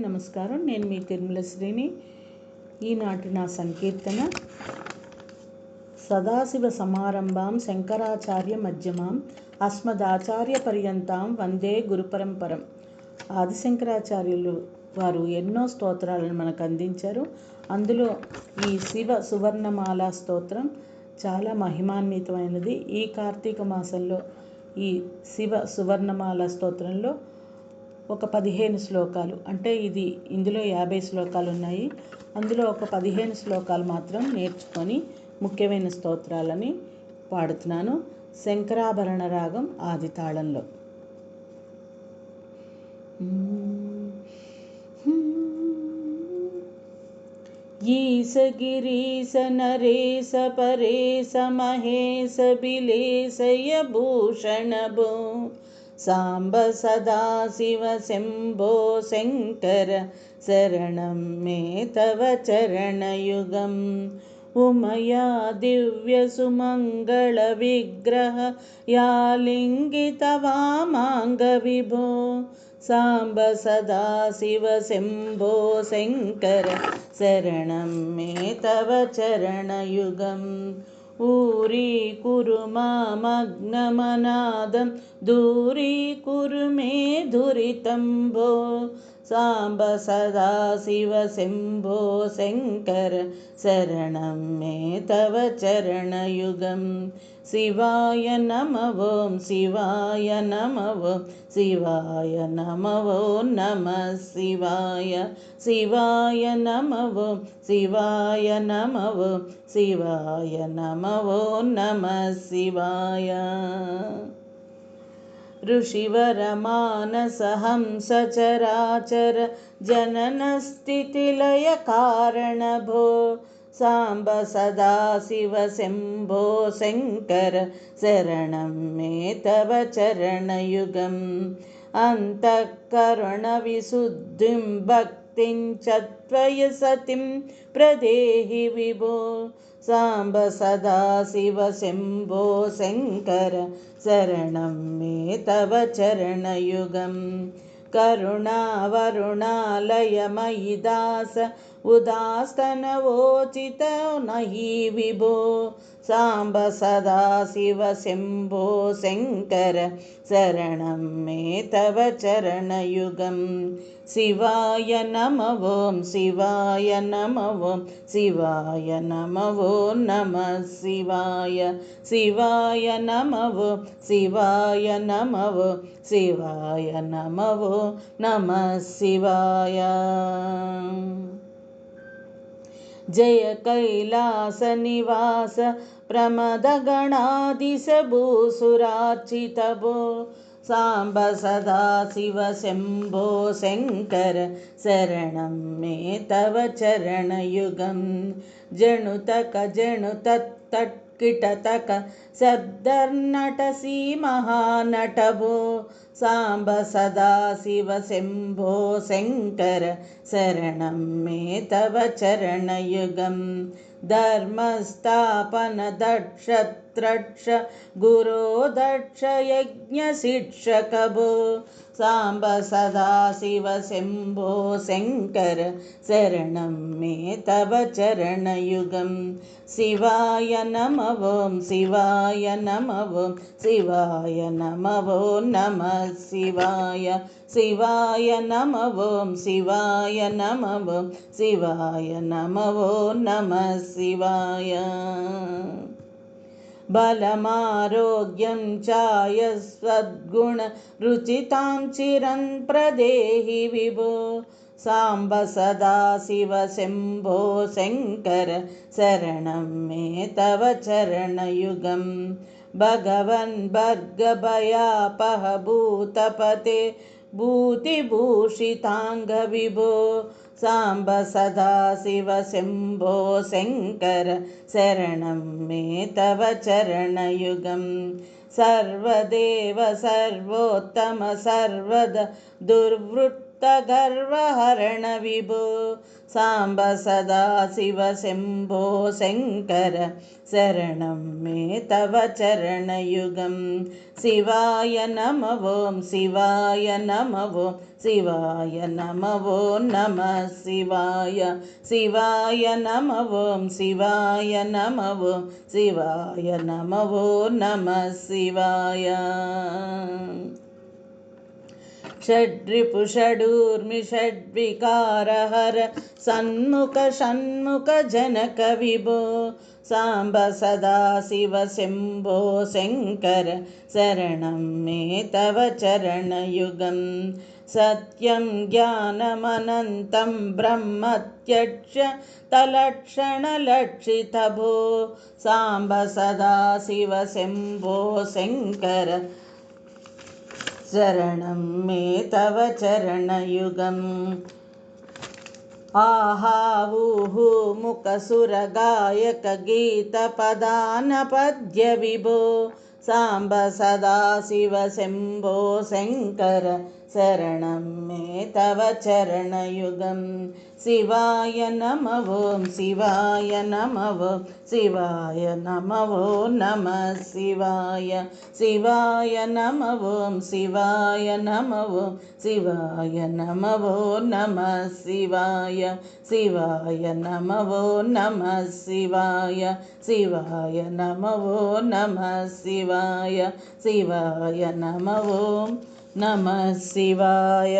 నమస్కారం. నేను మీ తిరుమల శ్రీని. ఈనాటి నా సంకీర్తన సదాశివ సమారంభాం శంకరాచార్య మధ్యమాం అస్మదాచార్య పర్యంతాం వందే గురుపరంపరం. ఆదిశంకరాచార్యులు వారు ఎన్నో స్తోత్రాలను మనకు అందించారు. అందులో ఈ శివ సువర్ణమాల స్తోత్రం చాలా మహిమాన్వితమైనది. ఈ కార్తీక మాసంలో ఈ శివ సువర్ణమాల స్తోత్రంలో ఒక 15 శ్లోకాలు, అంటే ఇందులో 50 శ్లోకాలు ఉన్నాయి. అందులో ఒక 15 శ్లోకాలు మాత్రం నేర్చుకొని ముఖ్యమైన స్తోత్రాలని పాడుతున్నాను. శంకరాభరణ రాగం ఆది తాళంలో. ఈశ గిరీశ నరేశ పరేశ మహేశ బిలేశయ భూషణభో సాంబ సదాశివ శంభో శంకర శరణం మే తవ చరణయుగం. ఉమయా దివ్య సుమంగళ విగ్రహ యాలింగిత వామాంగ విభో సాంబ సదాశివ శంభో శంకర శరణం మే తవ చరణయుగం. ఊరీకురు మామగ్నమనాదం దూరీకురు మే దురితంభో సాంబ సదాశివ శంభో శంకర శరణం మే తవ చరణయుగం. శివాయ నమ ఓం శివాయ నమ ఓం శివాయ నమ ఓం నమః శివాయ. శివాయ నమ ఓం శివాయ నమ ఓం శివాయ నమ ఓం నమః శివాయ. ఋషివర మానస హంస చరాచర జనన స్థితిలయ కారణ భో సాంబ సదాశివ శంభో శంకర శరణం మే తవ చరణయుగం. అంతఃకరణ విశుద్ధిం భక్తిం చత్వయ సతిం ప్రదేహి విభో సాంబ సదాశివ శంభో శంకర శరణం మే తవ చరణయుగం. కరుణావరుణాలయమయి దాస ఉదాస్తనవోచిత నహి విభో సాంబ సదాశివ శంభో శంకర శరణం మే తవ చరణయుగం. శివాయ నమ ఓం శివాయ నమ ఓం శివాయ నమ ఓం నమః శివాయ. శివాయ నమ ఓం శివాయ నమ ఓం శివాయ నమ ఓం నమః శివాయ. జయ కైలాస నివాస ప్రమద గణాదిశ భూసురార్చిత భో సాంబ సదాశివ శంభో శంకర శరణం మే తవ చరణయుగం. జణుతక జణుతత్కిటతక శబ్దర్నటసి మహానట భో సాంబ సదాశివ శంభో శంకర శరణం మే తవ చరణయుగం. ధర్మస్థాపన దక్షత్రక్ష గురో దక్ష యజ్ఞ శిక్షక భో సాంబ సదాశివ శంభో శంకర శరణం మే తవ చరణయుగం. శివాయ నమ ఓం శివాయ నమ ఓం శివాయ నమ ఓం నమః శివాయ. శివాయ నమ ఓం శివాయ నమ ఓం శివాయ నమ ఓం నమః శివాయ. బలమారోగ్యం చాయస్వద్గుణ రుచితాం చిరం ప్రదేహి విభో సాంబ సదాశివ శంభో శంకర శరణం మే తవ చరణయుగం. భగవన్ భర్గభయాపహ భూతపతే భూతిభూషితాంగ విభో సాంబ సదాశివ శంభో శంకర శరణం మే తవ చరణయుగం. సర్వదేవ సర్వోత్తమ సర్వద దుర్వృత్త मुक्तगर्वहरण विभो साम्ब सदा शिव शम्भो शङ्कर शरणं मे तव चरणयुगं शिवाय नमः ॐ शिवाय नमः ॐ शिवाय नमः ॐ नमः शिवाय शिवाय नमः ॐ शिवाय नमः ॐ शिवाय नमः ॐ नमः शिवाय षड्रिपुषडूर्मि षड्विकारहर सन्मुख षण्मुख जनक विभो साम्ब सदा शिव शम्भो शङ्कर शरणं मे तव चरणयुगं सत्यं ज्ञानमनन्तं ब्रह्मत्यक्ष तलक्षणलक्षितभो साम्ब सदा शिव शम्भो शङ्कर शरणं मे तव चरणयुगम् आहावूहु मुखसुरगायकगीतपदानपद्य विभो साम्ब सदा शिव शम्भो शङ्कर शरणं मे तव चरणयुगं शिवाय नमः ॐ शिवाय नमः ॐ शिवाय नमः ॐ नमः शिवाय शिवाय नमः ॐ शिवाय नमः ॐ शिवाय नमः ॐ नमः शिवाय शिवाय नमः ॐ नमः शिवाय शिवाय नमः ॐ नमः शिवाय शिवाय नमः ॐ नमः शिवाय।